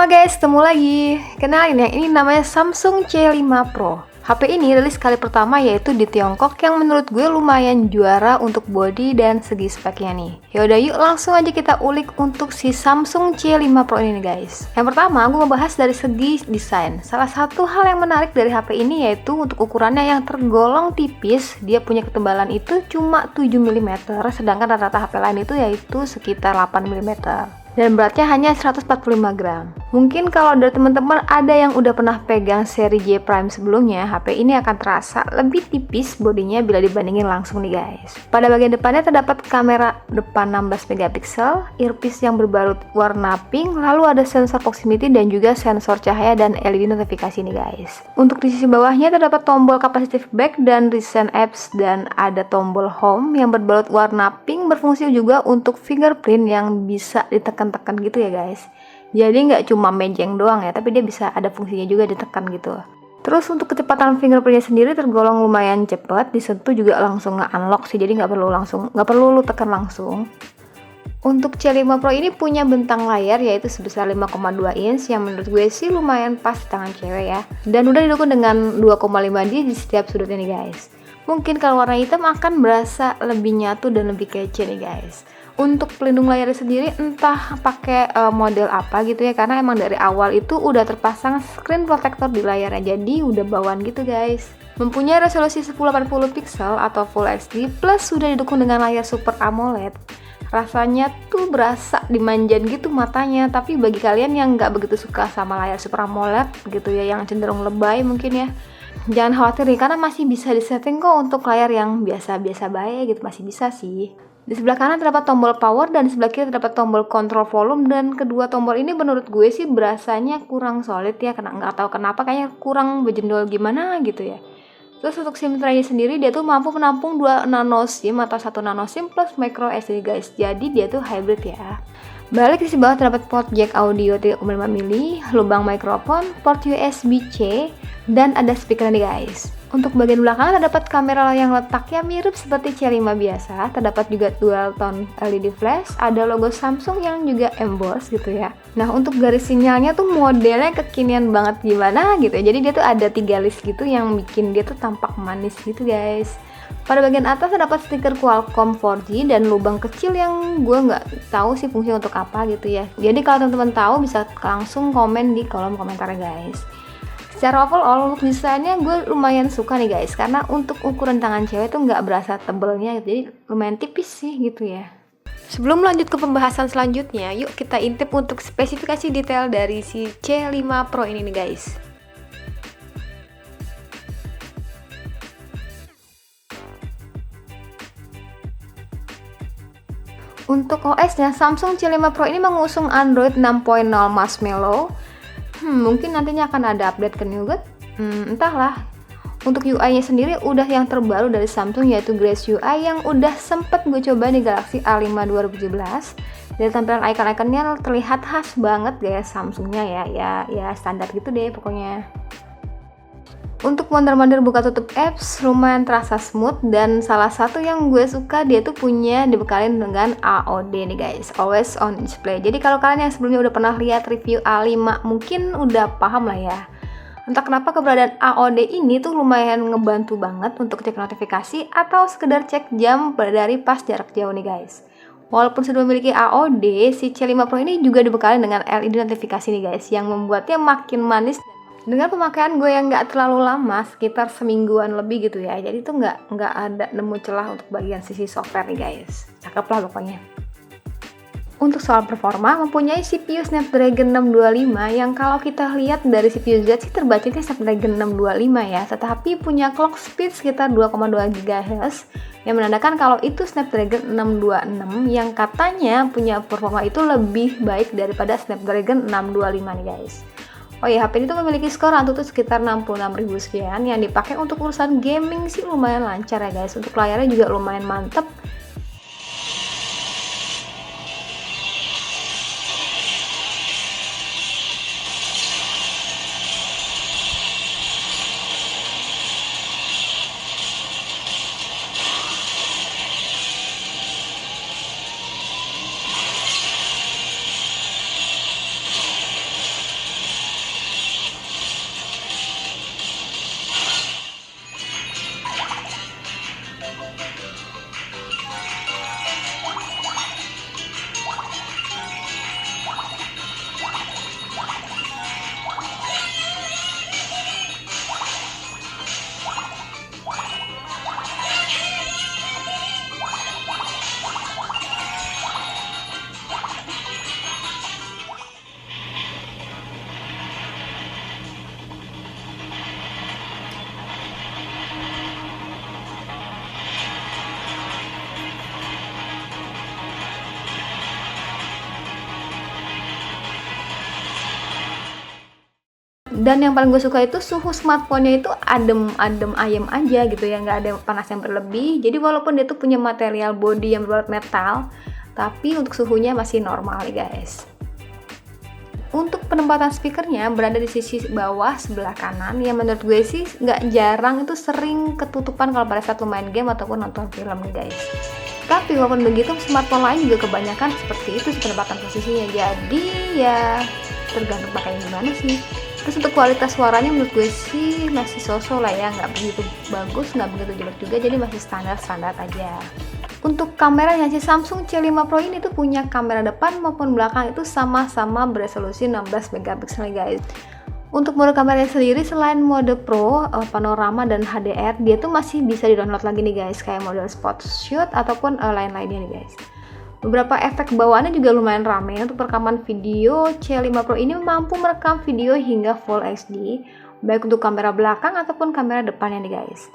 guys, ketemu lagi. Kenalin ya, ini namanya Samsung C5 Pro. HP ini rilis kali pertama yaitu di Tiongkok yang menurut gue lumayan juara untuk body dan segi speknya nih. Yaudah yuk langsung aja kita ulik untuk si Samsung C5 Pro ini nih guys. Yang pertama gue membahas dari segi desain. Salah satu hal yang menarik dari HP ini yaitu untuk ukurannya yang tergolong tipis. Dia punya ketebalan itu cuma 7 mm, sedangkan rata-rata HP lain itu yaitu sekitar 8 mm. Dan beratnya hanya 145 gram. Mungkin kalau dari teman-teman ada yang udah pernah pegang seri J Prime sebelumnya, HP ini akan terasa lebih tipis bodinya bila dibandingin langsung nih guys. Pada bagian depannya terdapat kamera depan 16 megapiksel, earpiece yang berbalut warna pink, lalu ada sensor proximity dan juga sensor cahaya dan LED notifikasi nih guys. Untuk di sisi bawahnya terdapat tombol capacitive back dan recent apps, dan ada tombol home yang berbalut warna pink berfungsi juga untuk fingerprint yang bisa ditekan-tekan gitu ya guys. Jadi nggak cuma mejeng doang ya, tapi dia bisa ada fungsinya juga ditekan gitu. Terus untuk kecepatan fingerprintnya sendiri tergolong lumayan cepat, disentuh juga langsung nge-unlock sih, jadi nggak perlu lu tekan langsung. Untuk C5 Pro ini punya bentang layar yaitu sebesar 5,2 inch yang menurut gue sih lumayan pas di tangan cewek ya. Dan udah didukung dengan 2,5D di setiap sudutnya nih guys. Mungkin kalau warna hitam akan berasa lebih nyatu dan lebih kece nih guys. Untuk pelindung layar sendiri entah pakai model apa gitu ya, karena emang dari awal itu udah terpasang screen protector di layarnya, jadi udah bawaan gitu guys. Mempunyai resolusi 1080 pixel atau Full HD plus sudah didukung dengan layar Super AMOLED. Rasanya tuh berasa dimanjain gitu matanya, tapi bagi kalian yang nggak begitu suka sama layar Super AMOLED gitu ya, yang cenderung lebay mungkin ya, jangan khawatir nih, karena masih bisa disetting kok untuk layar yang biasa-biasa baik gitu, masih bisa sih. Di sebelah kanan terdapat tombol power dan di sebelah kiri terdapat tombol control volume, dan kedua tombol ini menurut gue sih berasanya kurang solid ya, karena nggak tahu kenapa kayaknya kurang bejendol gimana gitu ya. Terus untuk SIM tray sendi dia tuh mampu menampung 2 nano SIM atau 1 nano SIM plus micro SD guys, jadi dia tuh hybrid ya. Balik di bawah terdapat port jack audio 3,5 mili, lubang mikrofon, port USB-C, dan ada speaker nih guys. Untuk bagian belakang terdapat kamera yang letaknya mirip seperti C5 biasa, terdapat juga dual tone LED flash, ada logo Samsung yang juga emboss gitu ya. Nah untuk garis sinyalnya tuh modelnya kekinian banget gimana gitu ya, jadi dia tuh ada 3 list gitu yang bikin dia tuh tampak manis gitu guys. Pada bagian atas terdapat stiker Qualcomm 4G dan lubang kecil yang gue nggak tahu sih fungsi untuk apa gitu ya. Jadi kalau teman-teman tahu bisa langsung komen di kolom komentar guys. Secara overall untuk desainnya gue lumayan suka nih guys, karena untuk ukuran tangan cewek tuh nggak berasa tebelnya gitu, jadi lumayan tipis sih gitu ya. Sebelum lanjut ke pembahasan selanjutnya, yuk kita intip untuk spesifikasi detail dari si C5 Pro ini nih guys. Untuk OS-nya, Samsung C5 Pro ini mengusung Android 6.0 Marshmallow. Mungkin nantinya akan ada update ke Nougat, entahlah. Untuk UI-nya sendiri udah yang terbaru dari Samsung yaitu Grace UI yang udah sempet gue coba di Galaxy A5 2017. Dari tampilan icon-iconnya terlihat khas banget gaya Samsungnya ya standar gitu deh pokoknya. Untuk mondar-mandir buka tutup apps lumayan terasa smooth, dan salah satu yang gue suka dia tuh punya dibekalin dengan AOD nih guys, always on display. Jadi kalau kalian yang sebelumnya udah pernah lihat review A5 mungkin udah paham lah ya. Entah kenapa keberadaan AOD ini tuh lumayan ngebantu banget untuk cek notifikasi atau sekedar cek jam dari pas jarak jauh nih guys. Walaupun sudah memiliki AOD, si C5 Pro ini juga dibekali dengan LED notifikasi nih guys, yang membuatnya makin manis. Dengan pemakaian gue yang nggak terlalu lama, sekitar semingguan lebih gitu ya, jadi tuh nggak ada nemu celah untuk bagian sisi software nih guys. Cakep lah pokoknya. Untuk soal performa, mempunyai CPU Snapdragon 625 yang kalau kita lihat dari CPU Z sih terbacanya Snapdragon 625 ya, tetapi punya clock speed sekitar 2,2 GHz yang menandakan kalau itu Snapdragon 626 yang katanya punya performa itu lebih baik daripada Snapdragon 625 nih guys. Oh ya, HP ini tuh memiliki skor Antutu sekitar 66.000 sekian yang dipakai untuk urusan gaming sih lumayan lancar ya guys. Untuk layarnya juga lumayan mantep. Dan yang paling gue suka itu suhu smartphone-nya itu adem ayem aja gitu ya, nggak ada panas yang berlebih. Jadi walaupun dia tuh punya material body yang berbalut metal, tapi untuk suhunya masih normal ya guys. Untuk penempatan speakernya berada di sisi bawah sebelah kanan, yang menurut gue sih nggak jarang itu sering ketutupan kalau pada saat lo main game ataupun nonton film nih guys. Tapi walaupun begitu, smartphone lain juga kebanyakan seperti itu penempatan posisinya. Jadi ya tergantung pakainya gimana sih. Terus untuk kualitas suaranya menurut gue sih masih so-so lah ya, nggak begitu bagus, nggak begitu jelek juga, jadi masih standar aja. Untuk kameranya si Samsung C5 Pro ini tuh punya kamera depan maupun belakang itu sama-sama beresolusi 16 megapiksel guys. Untuk mode kameranya sendiri selain mode Pro, panorama dan HDR, dia tuh masih bisa di-download lagi nih guys, kayak model spot shoot ataupun lain-lainnya nih guys. Beberapa efek bawaannya juga lumayan rame. Untuk rekaman video, C5 Pro ini mampu merekam video hingga Full HD, baik untuk kamera belakang ataupun kamera depannya nih guys.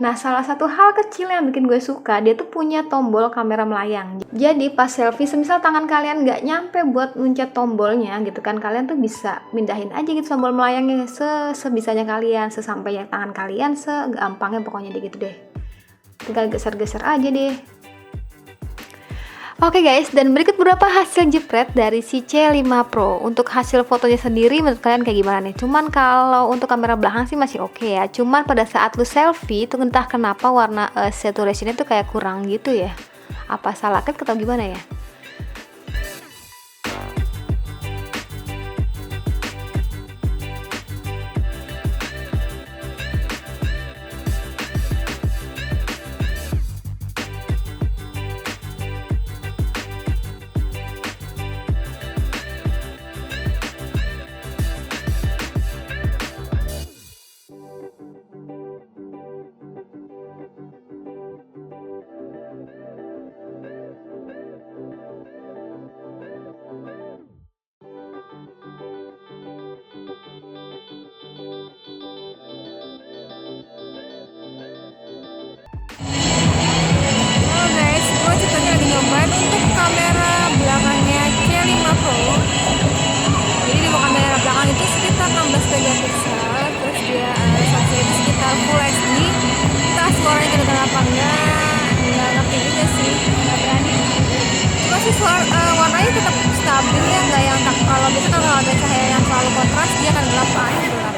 Nah, salah satu hal kecil yang bikin gue suka, dia tuh punya tombol kamera melayang. Jadi pas selfie, semisal tangan kalian nggak nyampe buat mencet tombolnya gitu kan, kalian tuh bisa mindahin aja gitu tombol melayangnya sebisanya kalian, sesampainya tangan kalian, segampangnya pokoknya gitu deh. Tinggal geser-geser aja deh. Oke guys, dan berikut beberapa hasil jepret dari si C5 Pro. Untuk hasil fotonya sendiri menurut kalian kayak gimana nih? Cuman kalau untuk kamera belakang sih masih oke ya. Cuman pada saat lu selfie itu entah kenapa warna saturation-nya tuh kayak kurang gitu ya. Apa salah klik atau gimana ya? Untuk kamera belakangnya C5 Pro, jadi di kamera belakang itu sekitar 16 megapiksel, terus dia resolusinya itu sekitar Full HD. Entah suaranya kedengeran apa nggak ngerti juga sih, nggak berani. Cuma sih warnanya tetap stabil ya, nggak yang tak, kalau biasa kan kalau ada cahaya yang terlalu kontras dia akan gelap aja gelap.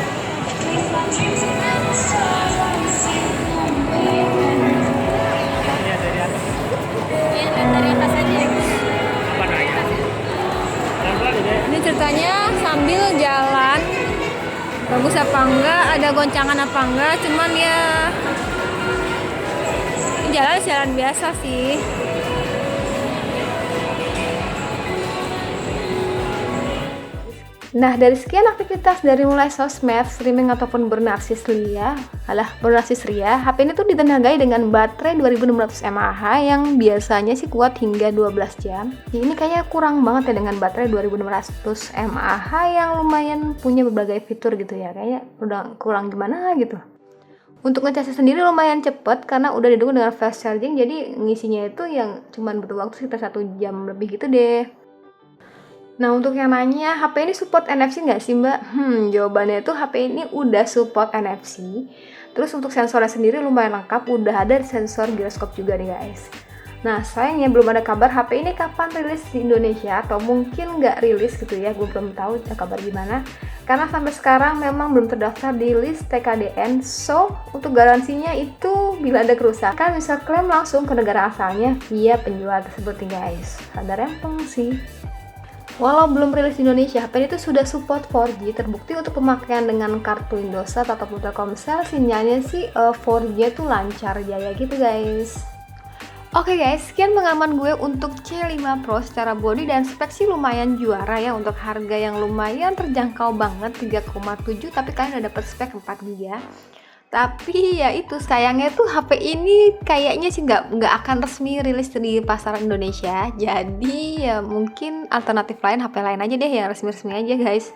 Ini ceritanya sambil jalan, bagus apa enggak, ada goncangan apa enggak, cuman ya jalan biasa sih. Nah, dari sekian aktivitas dari mulai sosmed, streaming ataupun bernarsis ria, HP ini tuh ditenagai dengan baterai 2600 mAh yang biasanya sih kuat hingga 12 jam. Ini kayaknya kurang banget ya dengan baterai 2600 mAh yang lumayan punya berbagai fitur gitu ya. Kayaknya udah kurang gimana gitu. Untuk ngecasnya sendiri lumayan cepet karena udah didukung dengan fast charging, jadi ngisinya itu yang cuman butuh waktu sekitar 1 jam lebih gitu deh. Nah, untuk yang nanya, HP ini support NFC nggak sih mbak? Jawabannya itu HP ini udah support NFC. Terus untuk sensornya sendiri lumayan lengkap, udah ada sensor giroskop juga nih guys. Nah, sayangnya belum ada kabar HP ini kapan rilis di Indonesia, atau mungkin nggak rilis gitu ya, gue belum tahu kabar gimana. Karena sampai sekarang memang belum terdaftar di list TKDN, so untuk garansinya itu bila ada kerusakan bisa klaim langsung ke negara asalnya via penjual tersebut nih guys. Ada rempong sih. Walau belum rilis di Indonesia, HP ini tuh sudah support 4G, terbukti untuk pemakaian dengan kartu Indosat ataupun Telkomsel, sinyalnya sih 4G tuh lancar jaya gitu guys. Oke guys, sekian pengalaman gue untuk C5 Pro. Secara body dan spek sih lumayan juara ya, untuk harga yang lumayan terjangkau banget 3,7, tapi kalian udah dapet spek 4GB. Tapi ya itu sayangnya tuh HP ini kayaknya sih nggak akan resmi rilis di pasaran Indonesia. Jadi ya mungkin alternatif lain, HP lain aja deh yang resmi-resmi aja guys.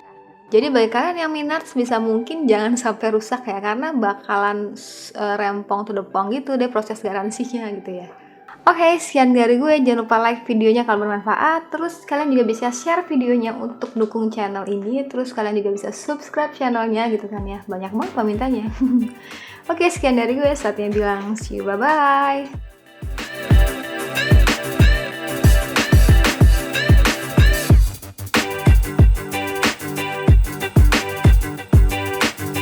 Jadi bagi kalian yang minat bisa mungkin jangan sampai rusak ya, karena bakalan rempong to the pong gitu deh proses garansinya gitu ya. Oke, sekian dari gue. Jangan lupa like videonya kalau bermanfaat. Terus kalian juga bisa share videonya untuk dukung channel ini. Terus kalian juga bisa subscribe channelnya gitu kan ya. Banyak banget pemintanya. Oke, sekian dari gue. Saatnya bilang see you, bye-bye.